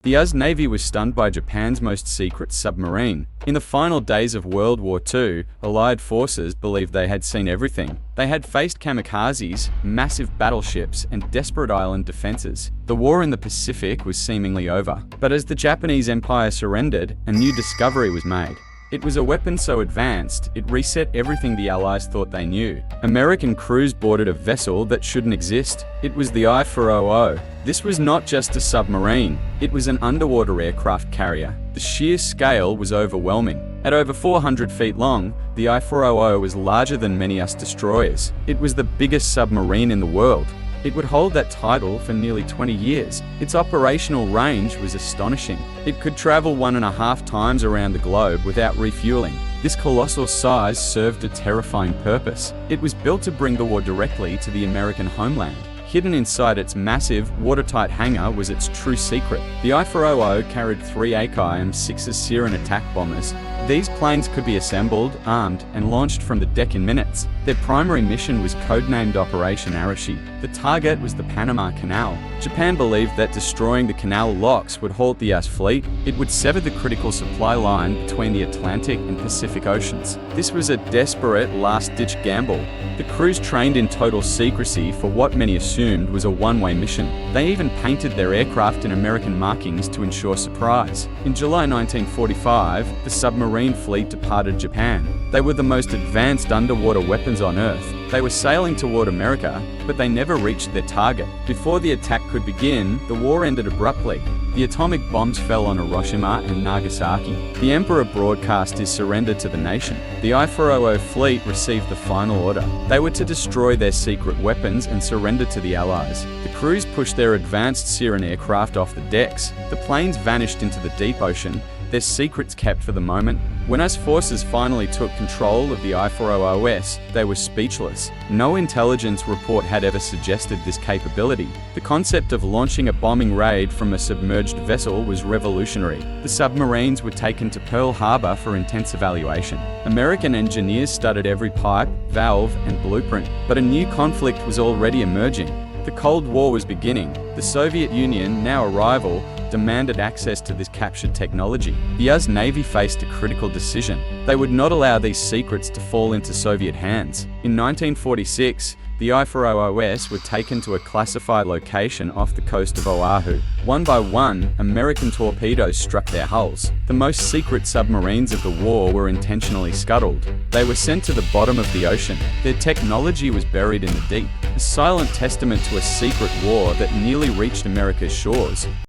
The US Navy was stunned by Japan's most secret submarine. In the final days of World War II, Allied forces believed they had seen everything. They had faced kamikazes, massive battleships, and desperate island defenses. The war in the Pacific was seemingly over. But as the Japanese Empire surrendered, a new discovery was made. It was a weapon so advanced, it reset everything the Allies thought they knew. American crews boarded a vessel that shouldn't exist. It was the I-400. This was not just a submarine, it was an underwater aircraft carrier. The sheer scale was overwhelming. At over 400 feet long, the I-400 was larger than many US destroyers. It was the biggest submarine in the world. It would hold that title for nearly 20 years. Its operational range was astonishing. It could travel 1.5 times around the globe without refueling. This colossal size served a terrifying purpose. It was built to bring the war directly to the American homeland. Hidden inside its massive, watertight hangar was its true secret. The I-400 carried 3 Akai and 6 Syrian attack bombers. These planes could be assembled, armed, and launched from the deck in minutes. Their primary mission was codenamed Operation Arashi. The target was the Panama Canal. Japan believed that destroying the canal locks would halt the US fleet. It would sever the critical supply line between the Atlantic and Pacific Oceans. This was a desperate, last-ditch gamble. The crews trained in total secrecy for what many assumed was a one-way mission. They even painted their aircraft in American markings to ensure surprise. In July 1945, the submarine fleet departed Japan. They were the most advanced underwater weapons on Earth. They were sailing toward America, but they never reached their target. Before the attack could begin, the war ended abruptly. The atomic bombs fell on Hiroshima and Nagasaki. The Emperor broadcast his surrender to the nation. The I-400 fleet received the final order. They were to destroy their secret weapons and surrender to the Allies. The crews pushed their advanced Syrian aircraft off the decks. The planes vanished into the deep ocean, their secrets kept for the moment. When US forces finally took control of the I-400S, they were speechless. No intelligence report had ever suggested this capability. The concept of launching a bombing raid from a submerged vessel was revolutionary. The submarines were taken to Pearl Harbor for intense evaluation. American engineers studied every pipe, valve, and blueprint, but a new conflict was already emerging. The Cold War was beginning. The Soviet Union, now a rival, demanded access to this captured technology. The US Navy faced a critical decision. They would not allow these secrets to fall into Soviet hands. In 1946, the I-400S were taken to a classified location off the coast of Oahu. One by one, American torpedoes struck their hulls. The most secret submarines of the war were intentionally scuttled. They were sent to the bottom of the ocean. Their technology was buried in the deep, a silent testament to a secret war that nearly reached America's shores.